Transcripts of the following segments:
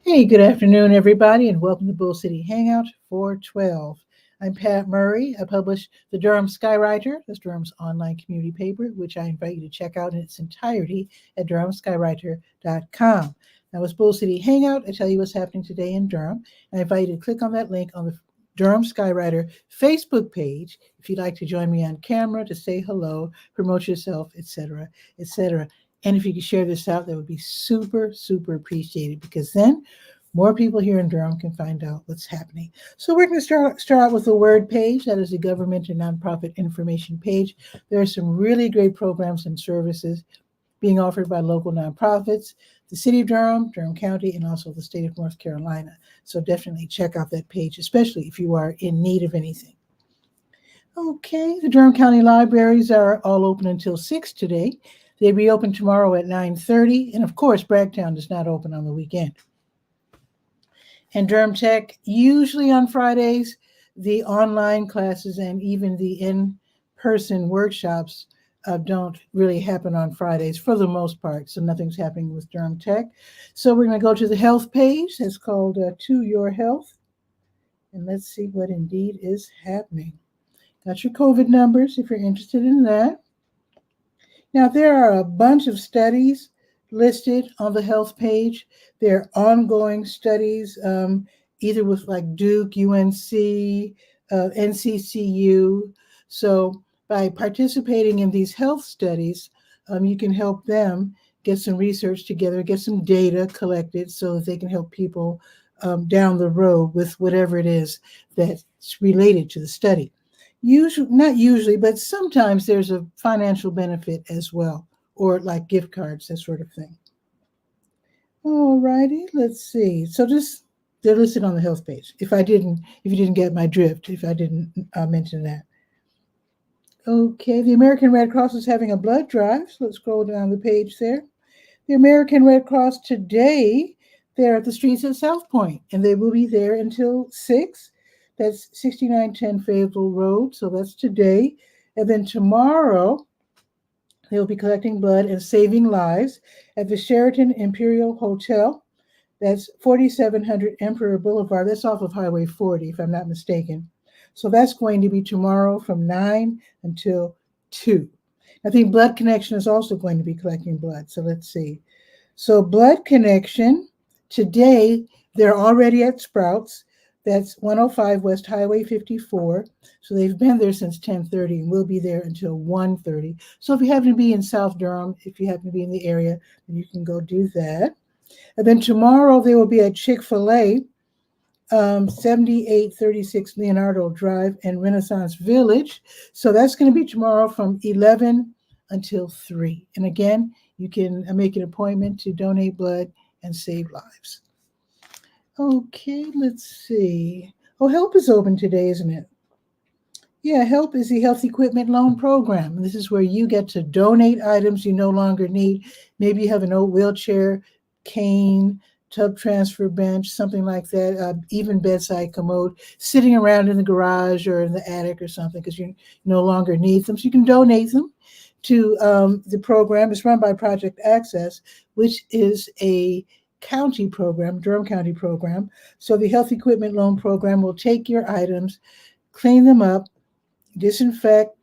Hey, good afternoon, everybody, and welcome to Bull City Hangout 412. I'm Pat Murray. I publish the Durham Skywriter, that's Durham's online community paper, which I invite you to check out in its entirety at durhamskywriter.com. Now, with Bull City Hangout, I tell you what's happening today in Durham, and I invite you to click on that link on the Durham Skywriter Facebook page if you'd like to join me on camera to say hello, promote yourself, etc., etc. And if you could share this out, that would be super, super appreciated because then more people here in Durham can find out what's happening. So we're going to start out with the word page. That is the government and nonprofit information page. There are some really great programs and services being offered by local nonprofits, the city of Durham, Durham County, and also the state of North Carolina. So definitely check out that page, especially if you are in need of anything. Okay, the Durham County libraries are all open until 6 today. They reopen tomorrow at 9:30, and of course, Bragtown does not open on the weekend. And Durham Tech, usually on Fridays, the online classes and even the in-person workshops don't really happen on Fridays for the most part, so nothing's happening with Durham Tech. So we're going to go to the health page. That's called To Your Health, and let's see what indeed is happening. Got your COVID numbers if you're interested in that. Now, there are a bunch of studies listed on the health page. There are ongoing studies, either with like Duke, UNC, NCCU. So by participating in these health studies, you can help them get some research together, get some data collected so that they can help people down the road with whatever it is that's related to the study. Usually, not usually, but sometimes there's a financial benefit as well, or like gift cards, that sort of thing. All righty, let's see. So they're listed on the health page. If you didn't get my drift, if I didn't mention that. Okay, the American Red Cross is having a blood drive. So let's scroll down the page there. The American Red Cross today, they're at the streets at South Point, and they will be there until 6. That's 6910 Fayetteville Road, so that's today. And then tomorrow, they'll be collecting blood and saving lives at the Sheraton Imperial Hotel. That's 4700 Emperor Boulevard. That's off of Highway 40, if I'm not mistaken. So that's going to be tomorrow from 9 until 2. I think Blood Connection is also going to be collecting blood, so let's see. So Blood Connection, today, they're already at Sprouts. That's 105 West Highway 54. So they've been there since 10:30 and will be there until 1:30. So if you happen to be in South Durham, if you happen to be in the area, then you can go do that. And then tomorrow they will be at Chick-fil-A, 7836 Leonardo Drive in Renaissance Village. So that's going to be tomorrow from 11 until 3. And again, you can make an appointment to donate blood and save lives. Okay, let's see. Oh, HELP is open today, isn't it? Yeah, HELP is the Health Equipment Loan Program. This is where you get to donate items you no longer need. Maybe you have an old wheelchair, cane, tub transfer bench, something like that, even bedside commode, sitting around in the garage or in the attic or something because you no longer need them. So you can donate them to the program. It's run by Project Access, which is a county program, Durham County program. So the Health Equipment Loan Program will take your items, clean them up, disinfect,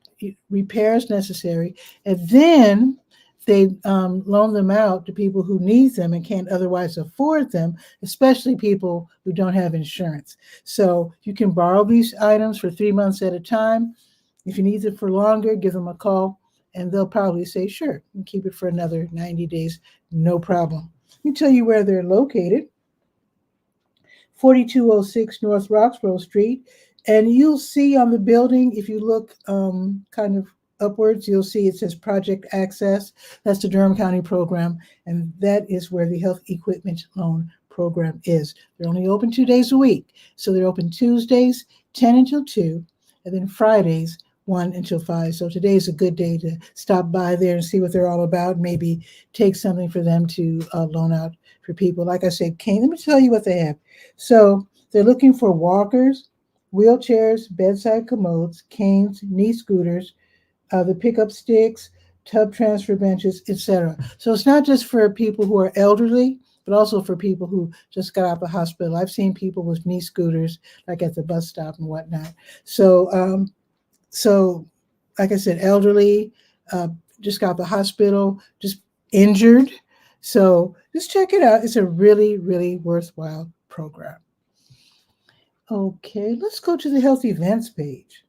repair as necessary, and then they loan them out to people who need them and can't otherwise afford them, especially people who don't have insurance. So you can borrow these items for 3 months at a time. If you need them for longer, give them a call, and they'll probably say, sure, and keep it for another 90 days, no problem. Let me tell you where they're located. 4206 North Roxborough Street. And you'll see on the building, if you look kind of upwards, you'll see it says Project Access. That's the Durham County program. And that is where the Health Equipment Loan Program is. They're only open 2 days a week. So they're open Tuesdays, 10 until 2, and then Fridays, 1 until 5. So today is a good day to stop by there and see what they're all about. Maybe take something for them to loan out for people. Like I said, cane. Let me tell you what they have. So they're looking for walkers, wheelchairs, bedside commodes, canes, knee scooters, the pickup sticks, tub transfer benches, etc. So it's not just for people who are elderly. but also for people who just got out of the hospital. I've seen people with knee scooters, like at the bus stop and whatnot. So, so like I said, elderly, just got out of the hospital, just injured. So just check it out. It's a really, really worthwhile program. Okay, let's go to the health events page.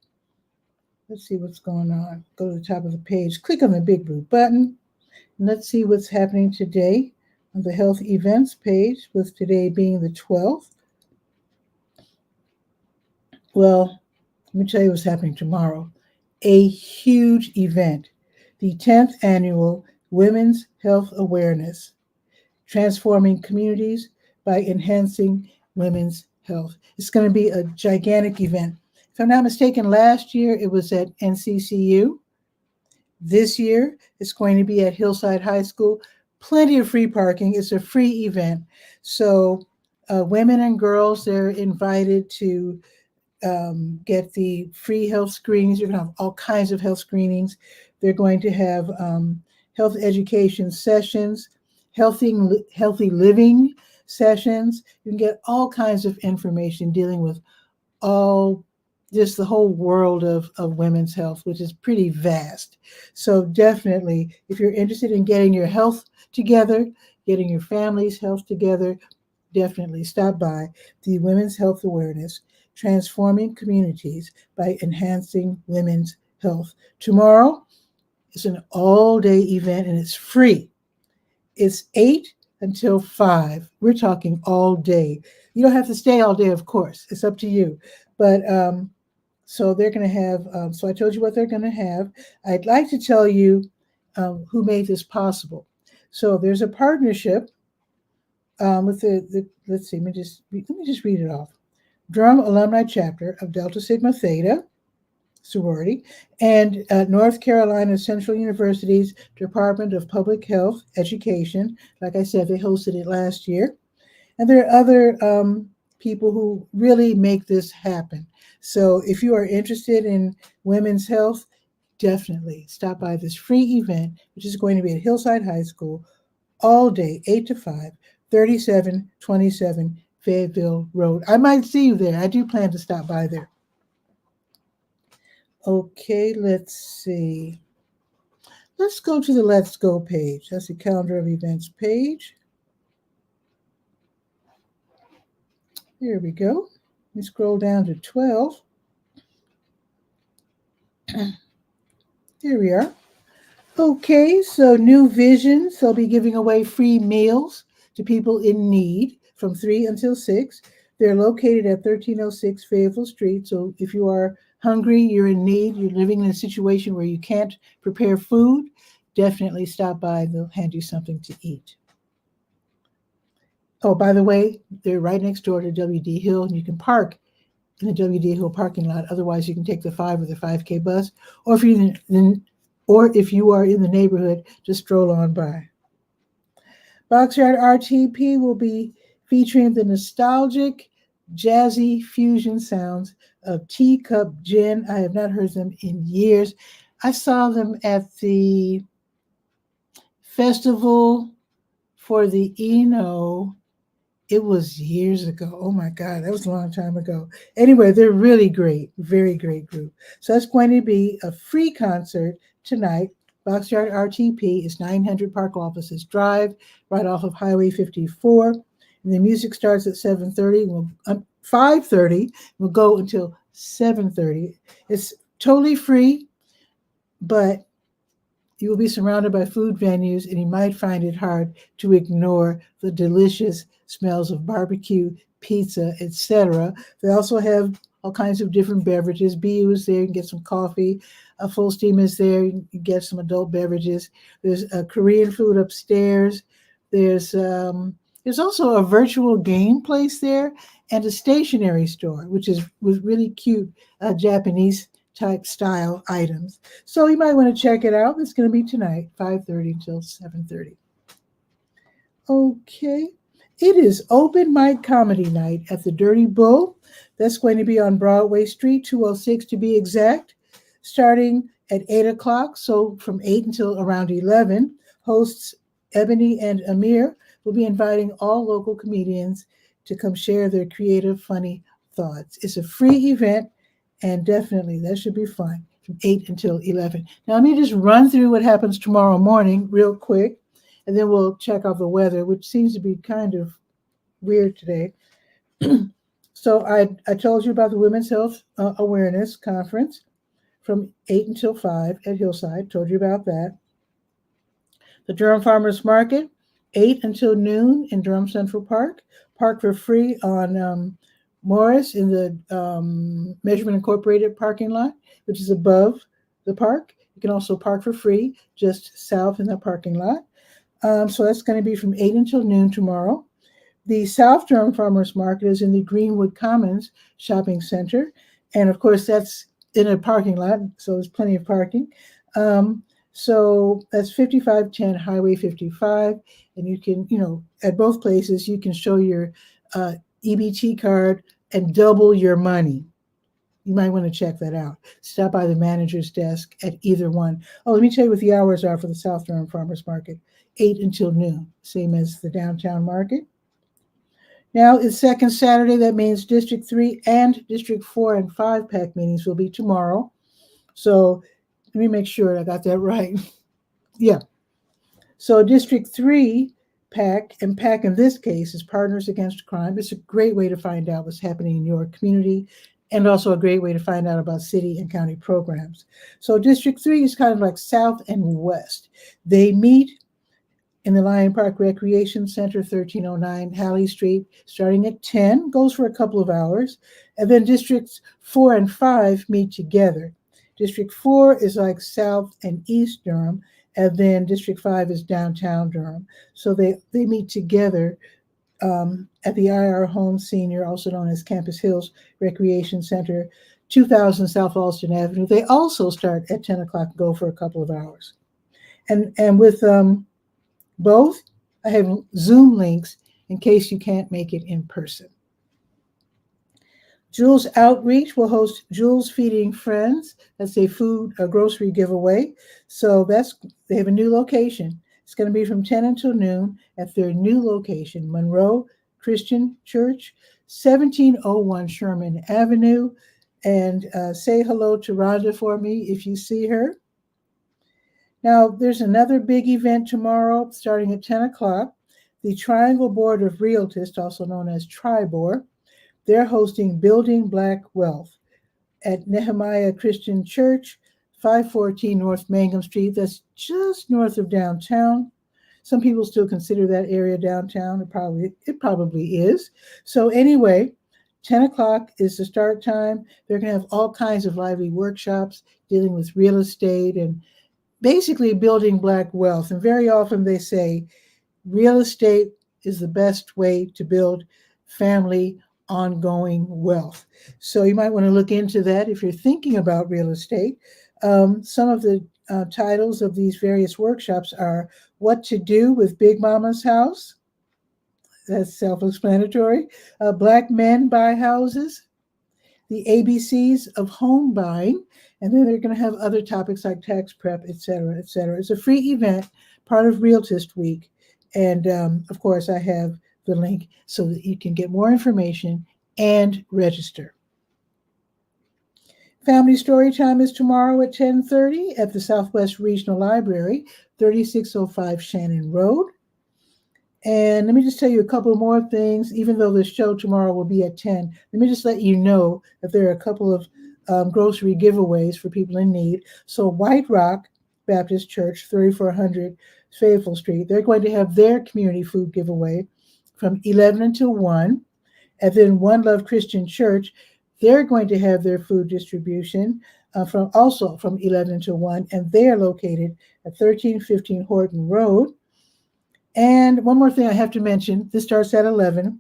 Let's see what's going on. Go to the top of the page, click on the big blue button, and let's see what's happening today on the health events page, with today being the 12th. Well, let me tell you what's happening tomorrow. A huge event, the 10th annual Women's Health Awareness, transforming communities by enhancing women's health. It's going to be a gigantic event. If I'm not mistaken, last year it was at NCCU. This year it's going to be at Hillside High School. Plenty of free parking. It's a free event. So women and girls, they're invited to get the free health screenings. You're going to have all kinds of health screenings. They're going to have health education sessions, healthy living sessions. You can get all kinds of information dealing with just the whole world of women's health, which is pretty vast. So definitely, if you're interested in getting your health together, getting your family's health together, definitely stop by the Women's Health Awareness, transforming communities by enhancing women's health. Tomorrow is an all-day event and it's free. It's 8 until 5. We're talking all day. You don't have to stay all day, of course. It's up to you. But so they're going to have, so I told you what they're going to have. I'd like to tell you who made this possible. So there's a partnership with let's see, let me just read it off. Durham Alumni Chapter of Delta Sigma Theta sorority, and North Carolina Central University's Department of Public Health Education. Like I said, they hosted it last year. And there are other people who really make this happen. So if you are interested in women's health, definitely stop by this free event, which is going to be at Hillside High School all day, 8 to 5, 3727 Fayetteville Road. I might see you there. I do plan to stop by there. Okay, let's see. Let's go to the Let's Go page. That's the calendar of events page. There we go. Let me scroll down to 12. Here we are. Okay, so New Visions. They'll be giving away free meals to people in need from 3 until 6. They're located at 1306 Fayetteville Street. So if you are hungry, you're in need, you're living in a situation where you can't prepare food, definitely stop by. They'll hand you something to eat. Oh, by the way, they're right next door to W.D. Hill, and you can park in the W.D. Hill parking lot. Otherwise, you can take the 5 or the 5K bus, or if you are in the neighborhood, just stroll on by. Boxyard RTP will be featuring the nostalgic, jazzy fusion sounds of Teacup Gin. I have not heard them in years. I saw them at the festival for the Eno. It was years ago. Oh my God, that was a long time ago. Anyway, they're really great, very great group. So that's going to be a free concert tonight. Boxyard RTP is 900 Park Offices Drive, right off of Highway 54. And the music starts at 7:30. 5:30. Will go until 7:30. It's totally free, but you will be surrounded by food venues, and you might find it hard to ignore the delicious smells of barbecue, pizza, etc. They also have all kinds of different beverages. BU is there. You can get some coffee. Full Steam is there. You can get some adult beverages. There's Korean food upstairs. There's also a virtual game place there and a stationery store, which is with really cute Japanese type style items. So you might want to check it out. It's going to be tonight, 5:30 until 7:30. Okay. It is open mic comedy night at the Dirty Bull. That's going to be on Broadway Street, 206 to be exact, starting at 8 o'clock. So from 8 until around 11, hosts Ebony and Amir will be inviting all local comedians to come share their creative, funny thoughts. It's a free event, and definitely that should be fun from 8 until 11. Now, let me just run through what happens tomorrow morning real quick, and then we'll check out the weather, which seems to be kind of weird today. So I told you about the Women's Health Awareness Conference from 8 until 5 at Hillside. Told you about that. The Durham Farmers Market, 8 until noon in Durham Central Park. Park for free on Morris in the Measurement Incorporated parking lot, which is above the park. You can also park for free just south in the parking lot. So that's going to be from 8 until noon tomorrow. The South Durham Farmers Market is in the Greenwood Commons Shopping Center. And of course, that's in a parking lot, so there's plenty of parking. So that's 5510 Highway 55. And you can, at both places, you can show your EBT card and double your money. You might want to check that out. Stop by the manager's desk at either one. Oh, let me tell you what the hours are for the South Durham Farmers Market. 8 until noon, same as the downtown market. Now it's second Saturday. That means District 3 and District 4 and 5 PAC meetings will be tomorrow. So let me make sure I got that right. Yeah. So District 3 PAC, and PAC in this case is Partners Against Crime. It's a great way to find out what's happening in your community, and also a great way to find out about city and county programs. So District 3 is kind of like South and West. They meet in the Lion Park Recreation Center, 1309 Halley Street, starting at 10, goes for a couple of hours. And then Districts 4 and 5 meet together. District 4 is like South and East Durham, and then District 5 is downtown Durham. So they meet together at the IR Home Senior, also known as Campus Hills Recreation Center, 2000 South Alston Avenue. They also start at 10 o'clock and go for a couple of hours. And with both, I have Zoom links in case you can't make it in person. Jules Outreach will host Jules Feeding Friends. That's a grocery giveaway. So they have a new location. It's going to be from 10 until noon at their new location, Monroe Christian Church, 1701 Sherman Avenue. And say hello to Rhonda for me if you see her. Now, there's another big event tomorrow starting at 10 o'clock. The Triangle Board of Realtists, also known as TRIBOR, they're hosting Building Black Wealth at Nehemiah Christian Church, 514 North Mangum Street. That's just north of downtown. Some people still consider that area downtown. It probably is. So anyway, 10 o'clock is the start time. They're going to have all kinds of lively workshops dealing with real estate and basically building Black wealth. And very often they say real estate is the best way to build family ongoing wealth. So you might want to look into that if you're thinking about real estate. Some of the titles of these various workshops are What to Do with Big Mama's House. That's self-explanatory. Black Men Buy Houses. The ABCs of Home Buying. And then they're going to have other topics like tax prep, et cetera, et cetera. It's a free event, part of Realtist Week. And of course, I have the link so that you can get more information and register. Family Story Time is tomorrow at 10:30 at the Southwest Regional Library, 3605 Shannon Road. And let me just tell you a couple more things, even though the show tomorrow will be at 10. Let me just let you know that there are a couple of grocery giveaways for people in need. So White Rock Baptist Church, 3400 Fayetteville Street, they're going to have their community food giveaway from 11 until 1. And then One Love Christian Church, they're going to have their food distribution from 11 until 1, and they are located at 1315 Horton Road. And one more thing I have to mention, this starts at 11.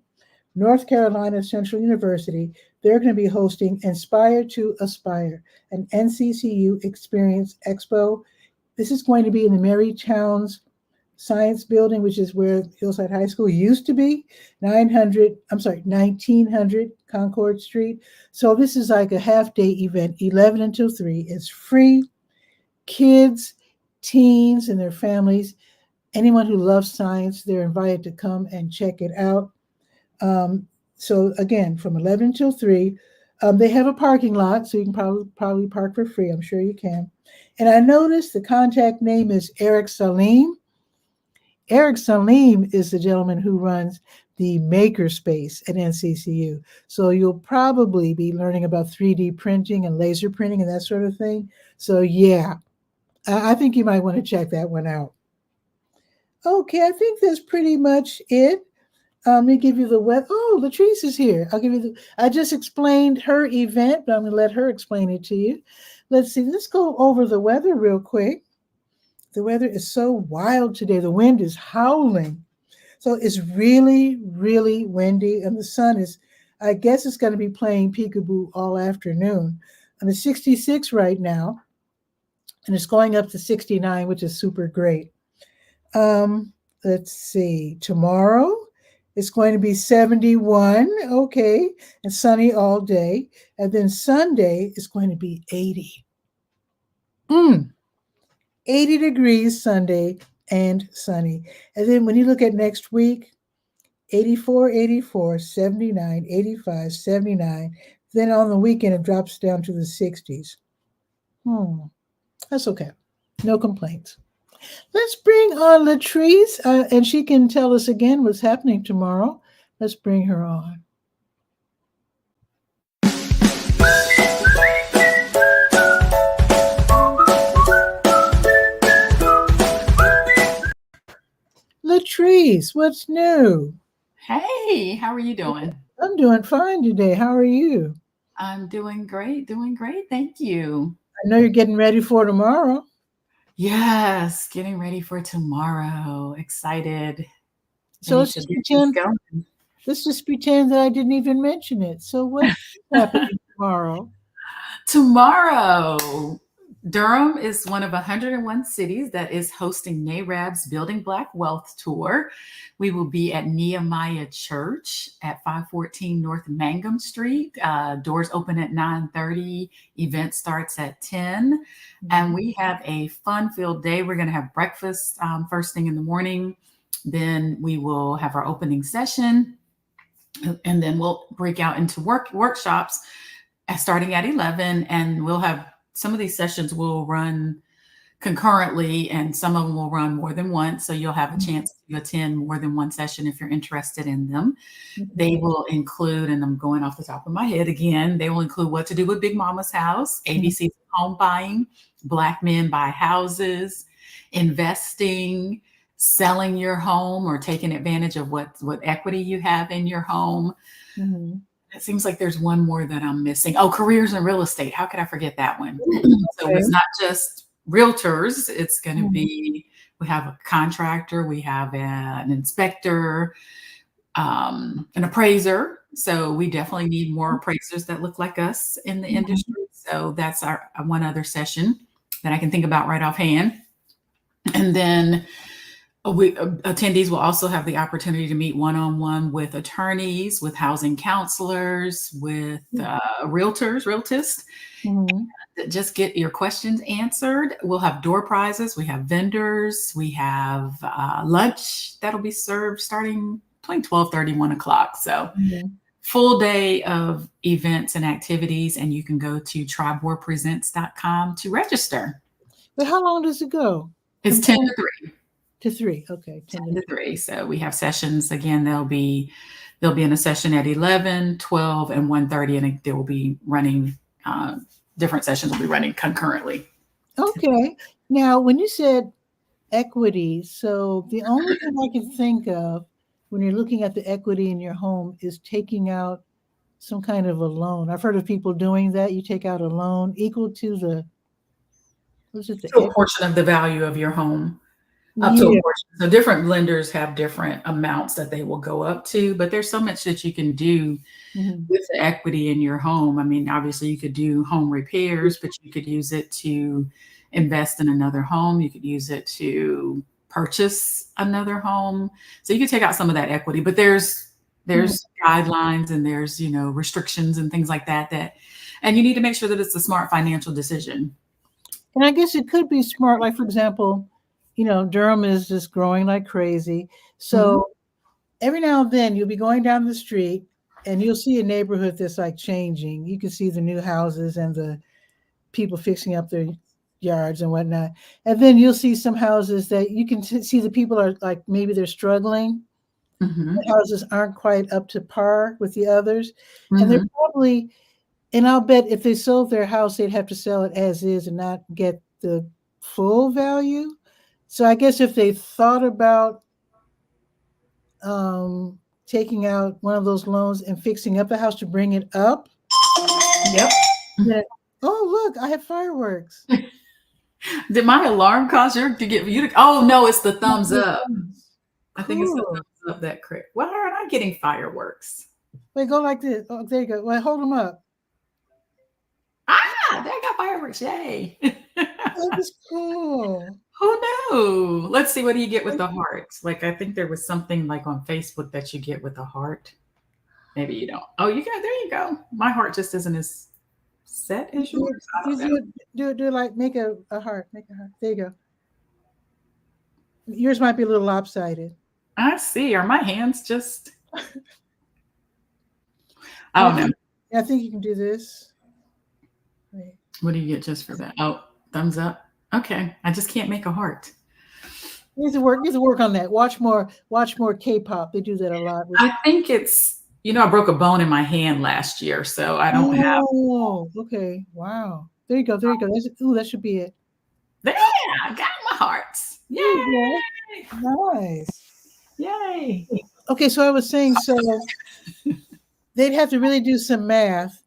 North Carolina Central University, they're going to be hosting Inspire to Aspire, an NCCU Experience Expo. This is going to be in the Mary Towns Science Building, which is where Hillside High School used to be, 1900 Concord Street. So this is like a half-day event, 11 until 3. It's free. Kids, teens, and their families, anyone who loves science, they're invited to come and check it out. So again, from 11 till 3, they have a parking lot, so you can probably park for free. I'm sure you can. And I noticed the contact name is 𝗕𝗓𝗓𝗓. 𝗕𝗓𝗓𝗓 is the gentleman who runs the makerspace at NCCU. So you'll probably be learning about 3D printing and laser printing and that sort of thing. So yeah, I think you might want to check that one out. Okay, I think that's pretty much it. Let me give you the weather. Oh, Latrice is here. I'll give you the. I just explained her event, but I'm going to let her explain it to you. Let's see. Let's go over the weather real quick. The weather is so wild today. The wind is howling. So it's really, really windy, and the sun is, I guess it's going to be playing peekaboo all afternoon. And it's 66 right now, and it's going up to 69, which is super great. Let's see. Tomorrow, it's going to be 71, okay, and sunny all day. And then Sunday is going to be 80. 80 degrees Sunday and sunny. And then when you look at next week, 84, 84, 79, 85, 79. Then on the weekend, it drops down to the 60s. That's okay. No complaints. Let's bring on Latrice, and she can tell us again what's happening tomorrow. Let's bring her on. Latrice, what's new? Hey, how are you doing? I'm doing fine today. How are you? I'm doing great, Thank you. I know you're getting ready for tomorrow. Yes, getting ready for tomorrow. Excited. So let's just pretend that I didn't even mention it. So what's happening tomorrow? Tomorrow, Durham is one of 101 cities that is hosting 𝗕𝗓𝗟𝗟's Building Black Wealth Tour. We will be at Nehemiah Church at 514 North Mangum Street. Doors open at 9:30. Event starts at 10. And we have a fun-filled day. We're going to have breakfast first thing in the morning. Then we will have our opening session. And then we'll break out into workshops starting at 11. And we'll have some of these sessions will run concurrently, and some of them will run more than once. So you'll have a chance to attend more than one session if you're interested in them. They will include, and I'm going off the top of my head again, they will include what to do with Big Mama's house, ABCs of home buying, Black men buy houses, investing, selling your home or taking advantage of what equity you have in your home. It seems like there's one more that I'm missing. Oh, careers in real estate. How could I forget that one? So it's not just realtors. It's going to be, we have a contractor, we have an inspector, an appraiser. So we definitely need more appraisers that look like us in the industry. So that's our one other session that I can think about right offhand. And then attendees will also have the opportunity to meet one-on-one with attorneys, with housing counselors, with realtists. Just get your questions answered. We'll have door prizes. We have vendors. We have lunch that'll be served starting between 12:30 and 1 o'clock. So full day of events and activities. And you can go to tribewarpresents.com to register. But how long does it go? It's 10 to 3. To 3, okay. 10 to 3. So we have sessions. Again, they'll be in a session at 11, 12, and 1:30, and they will be running, different sessions will be running concurrently. Okay. Now, when you said equity, so the only thing I can think of when you're looking at the equity in your home is taking out some kind of a loan. I've heard of people doing that. You take out a loan equal to a portion of the value of your home. Up to a portion. So different lenders have different amounts that they will go up to, but there's so much that you can do with the equity in your home. I mean, obviously you could do home repairs, but you could use it to invest in another home. You could use it to purchase another home. So you could take out some of that equity, but there's guidelines and there's, restrictions and things like that, and you need to make sure that it's a smart financial decision. And I guess it could be smart, like, for example, Durham is just growing like crazy. Mhm. So every now and then you'll be going down the street and you'll see a neighborhood that's like changing. You can see the new houses and the people fixing up their yards and whatnot. And then you'll see some houses that you can see the people are like, maybe they're struggling. Mhm. The houses aren't quite up to par with the others. And they're Mhm. probably, and I'll bet if they sold their house, they'd have to sell it as is and not get the full value. So I guess if they thought about taking out one of those loans and fixing up the house to bring it up, Yep. then, oh, look, I have fireworks. Did my alarm cause you to get you? Oh no, it's the thumbs up. I think it's the Cool. thumbs up that crit. Why aren't I getting fireworks? Wait, go like this. Oh, there you go. Well, hold them up. Ah, there I got fireworks. Yay. That is cool. Who knew? Let's see. What do you get with the heart? Like, I think there was something like on Facebook that you get with a heart. Maybe you don't. Oh, you got, there you go. My heart just isn't as set as yours. I don't know. Do it like make a heart. Make a heart. There you go. Yours might be a little lopsided. I see. Are my hands just, I I don't know. think, I think you can do this. Wait. What do you get just for that? Oh, thumbs up. Okay. I just can't make a heart. You need to work. You need to work on that. Watch more. Watch more K-pop. They do that a lot. I think it's, I broke a bone in my hand last year, so I don't have. Oh, okay. Wow. There you go. There you go. That should be it. There, I got my hearts. There you Yay! go. Nice. Yay! Okay, so I was saying, so they'd have to really do some math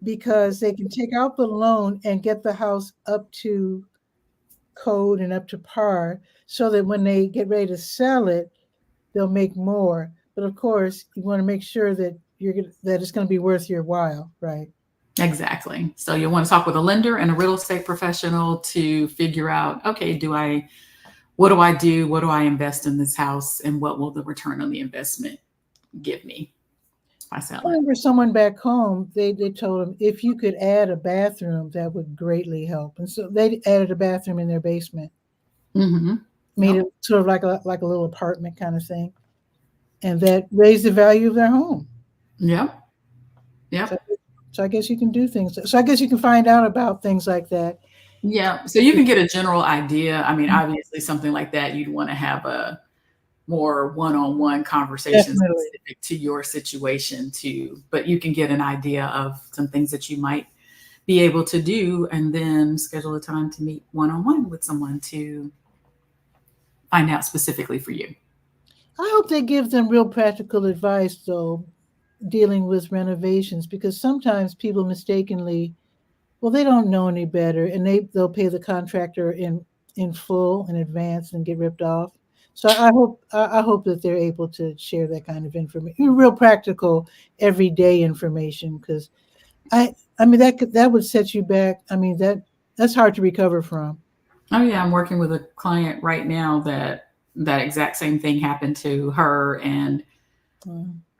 because they can take out the loan and get the house up to code and up to par so that when they get ready to sell it, they'll make more. But of course, you want to make sure that that it's going to be worth your while, right? Exactly. So you want to talk with a lender and a real estate professional to figure out, okay, what do I do? What do I invest in this house? And what will the return on the investment give me by I selling? remember someone back home, they told them if you could add a bathroom, that would greatly help. And so they added a bathroom in their basement, Mm-hmm. made it sort of like a little apartment kind of thing. And that raised the value of their home. Yep. Yep. So I guess you can do things. So I guess you can find out about things like that. Yeah. So you can get a general idea. I mean, obviously something like that, you'd want to have a more one-on-one conversation Definitely. specific to your situation too, but you can get an idea of some things that you might be able to do and then schedule a time to meet one-on-one with someone to find out specifically for you. I hope they give them real practical advice, though, dealing with renovations, because sometimes people mistakenly, well, they don't know any better, and they'll pay the contractor in full in advance and get ripped off. So I hope that they're able to share that kind of information, real practical, everyday information, because I mean that would set you back. I mean that's hard to recover from. Oh yeah, I'm working with a client right now that exact same thing happened to her, and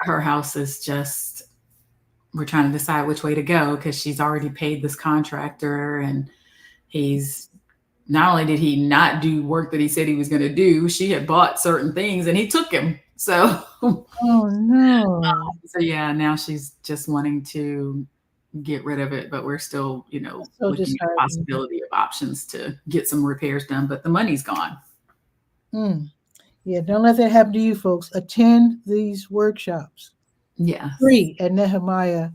her house is just, we're trying to decide which way to go because she's already paid this contractor, and he's, not only did he not do work that he said he was going to do, she had bought certain things and he took him. So, Oh no. So yeah, now she's just wanting to get rid of it, but we're still, So looking at the disheartening. possibility of options to get some repairs done, but the money's gone. Yeah, don't let that happen to you folks. Attend these workshops. Yeah. Free at Nehemiah.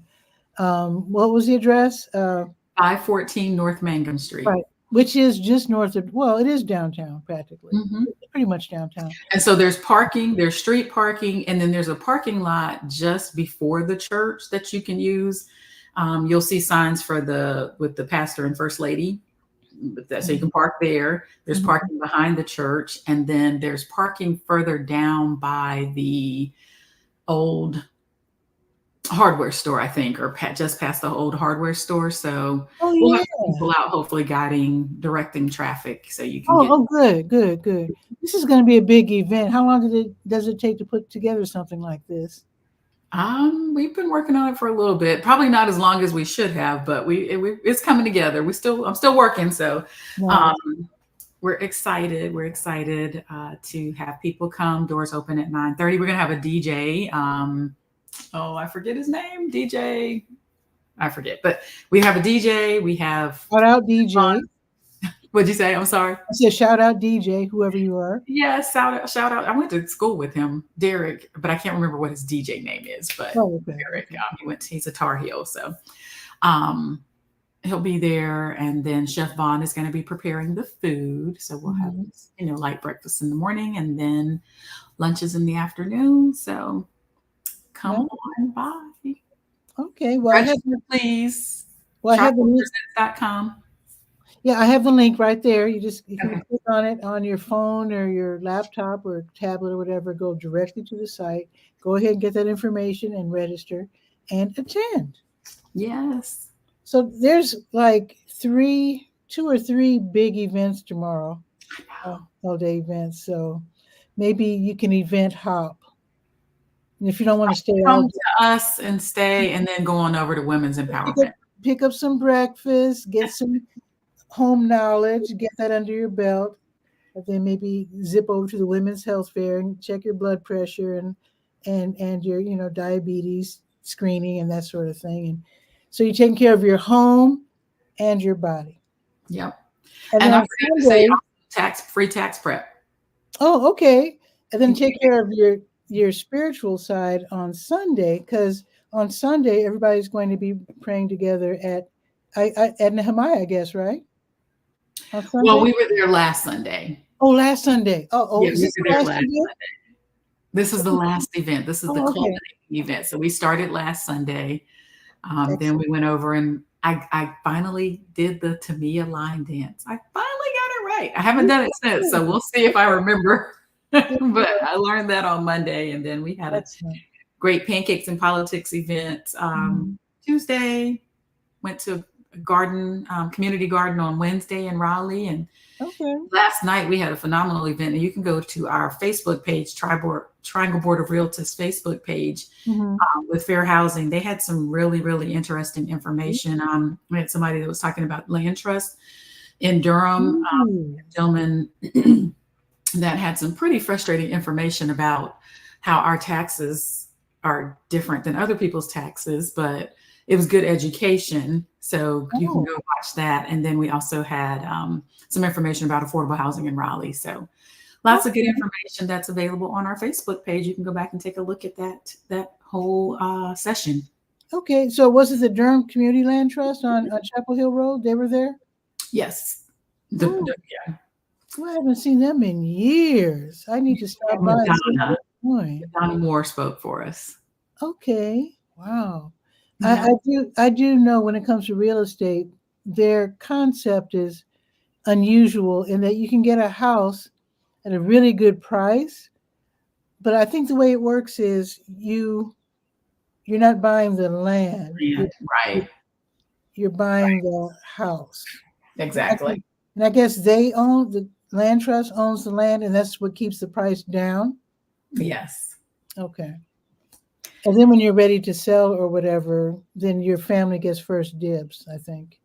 What was the address? 514 North Mangum Street. Right, which is just north of, well, it is downtown practically. Mm-hmm. It's pretty much downtown. And so there's parking, there's street parking, and then there's a parking lot just before the church that you can use. You'll see signs with the pastor and first lady. So you can park there. There's parking behind the church, and then there's parking further down by the old hardware store, I think, or just past the old hardware store. So we'll have people out, hopefully directing traffic, so you can. Good. This is going to be a big event. How long does it take to put together something like this? We've been working on it for a little bit, probably not as long as we should have, but it's coming together. I'm still working. So, we're excited. We're excited to have people come. Doors open at 9:30. We're gonna have a DJ. Oh, I forget his name. DJ. I forget, but we have a DJ. We have. Shout out DJ. What'd you say? I'm sorry. I said shout out DJ, whoever you are. Yes, shout out. I went to school with him, Derek, but I can't remember what his DJ name is. But Derek, he's a Tar Heel, so he'll be there, and then Chef Vaughn is going to be preparing the food. So we'll have light breakfast in the morning, and then lunches in the afternoon. So come on by. Okay, well, please. Well, I have .com. Yeah, I have the link right there. You can click on it on your phone or your laptop or tablet or whatever. Go directly to the site. Go ahead and get that information and register and attend. Yes. So there's like 2 or 3 big events tomorrow, all day events. So maybe you can event hop. And if you don't want to stay come to us and stay, and then go on over to Women's Empowerment. Pick up some breakfast, get some home knowledge, get that under your belt, and then maybe zip over to the Women's Health Fair and check your blood pressure and your diabetes screening and that sort of thing. And so you're taking care of your home and your body. Yep. And then I forgot to say free tax prep. Oh, okay. And then take care of your spiritual side on Sunday, because on Sunday everybody's going to be praying together at 𝗕𝗨𝗟𝗟, I guess, right? Well, we were there last Sunday. Oh, last Sunday. Oh, yeah, we were there last Sunday. This is the last event. This is the culminating event. So we started last Sunday. Then we went over, and I finally did the Tamia line dance. I finally got it right. I haven't done it since, so we'll see if I remember. But I learned that on Monday, and then we had a great pancakes and politics event Tuesday. Went to a community garden on Wednesday in Raleigh, and last night we had a phenomenal event. And you can go to our Facebook page, Triangle Board of Realtors Facebook page, with Fair Housing. They had some really, really interesting information. We had somebody that was talking about land trust in Durham, a gentleman that had some pretty frustrating information about how our taxes are different than other people's taxes, but it was good education. So you can go watch that. And then we also had some information about affordable housing in Raleigh. So lots of good information that's available on our Facebook page. You can go back and take a look at that whole session. Okay. So was it the Durham Community Land Trust on Chapel Hill Road? They were there? Yes. Yeah. Well, I haven't seen them in years. I need to stop by. Donna Moore spoke for us. Okay. Wow. Yeah. I do know when it comes to real estate, their concept is unusual in that you can get a house at a really good price, but I think the way it works is you're not buying the land, right? You're buying the house. Exactly. And I guess the land trust owns the land, and that's what keeps the price down. Yes. Okay. And then when you're ready to sell or whatever, then your family gets first dibs, I think.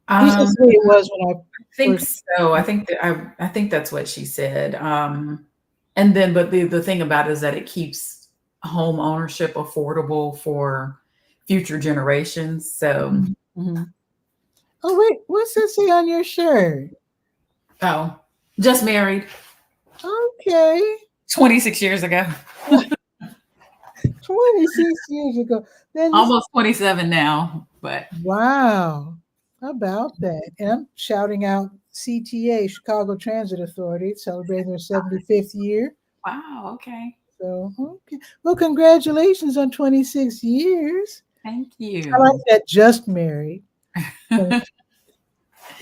It was when I think so. I think that's what she said. And then, but the thing about it is that it keeps home ownership affordable for future generations. So. Oh wait, what's that say on your shirt? Oh, just married. Okay. 26 years ago. 26 years ago. Almost 27 now, but. Wow. How about that? And I'm shouting out CTA, Chicago Transit Authority, celebrating their 75th year. Wow, okay. So, okay. Well, congratulations on 26 years. Thank you. I like that, just married. Yeah,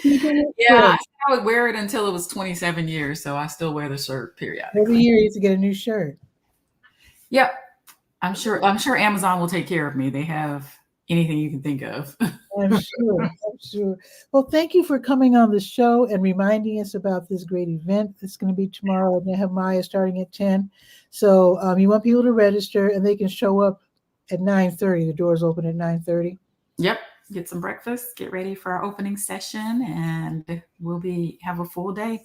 I would wear it until it was 27 years, so I still wear the shirt periodically. Every year you have to get a new shirt. Yep. I'm sure Amazon will take care of me. They have anything you can think of. I'm sure. Well, thank you for coming on the show and reminding us about this great event. It's going to be tomorrow at Nehemiah starting at 10. So you want people to register, and they can show up at 9:30. The doors open at 9:30. Yep. get some breakfast, get ready for our opening session, and we'll have a full day.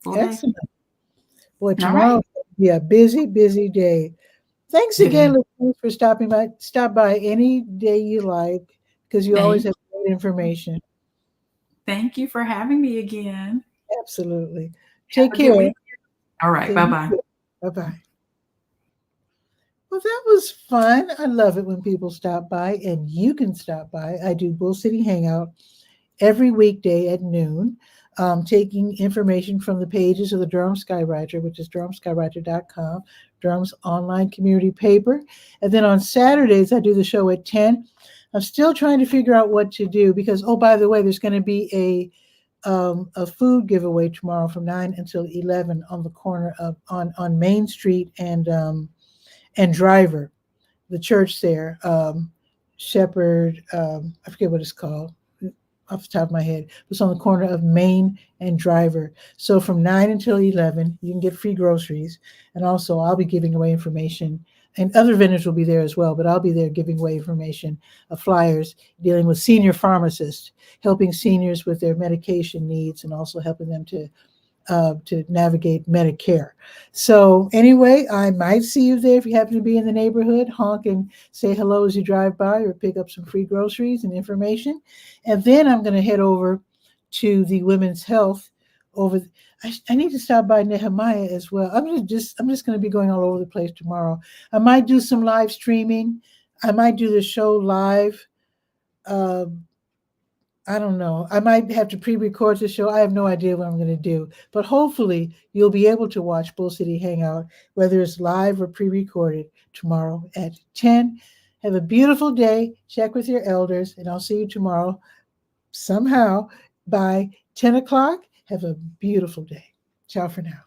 Excellent. Boy, All tomorrow right. will be a busy, busy day. Thanks It again, is. listeners, for stopping by. Stop by any day you like because you always Thank, have great information. thank you for having me again. Absolutely. Have Take a good care. week. All right. Okay, Bye you bye. too. Bye-bye. Well, that was fun. I love it when people stop by, and you can stop by. I do Bull City Hangout every weekday at noon, taking information from the pages of the Durham Skywriter, which is durhamskywriter.com, Durham's online community paper. And then on Saturdays, I do the show at 10. I'm still trying to figure out what to do because, oh, by the way, there's going to be a food giveaway tomorrow from 9 until 11 on the corner of on Main Street and Driver, the church there, Shepherd, I forget what it's called off the top of my head. It's on the corner of Main and Driver. So from 9 until 11, you can get free groceries. And also, I'll be giving away information. And other vendors will be there as well, but I'll be there giving away information, flyers dealing with senior pharmacists, helping seniors with their medication needs and also helping them to navigate Medicare. So anyway, I might see you there if you happen to be in the neighborhood. Honk and say hello as you drive by or pick up some free groceries and information. And then I'm going to head over to the Women's Health over. I need to stop by Nehemiah as well. I'm just going to be going all over the place tomorrow. I might do some live streaming. I might do the show live. I don't know. I might have to pre-record the show. I have no idea what I'm going to do. But hopefully you'll be able to watch Bull City Hangout, whether it's live or pre-recorded, tomorrow at 10. Have a beautiful day. Check with your elders, and I'll see you tomorrow somehow by 10 o'clock. Have a beautiful day. Ciao for now.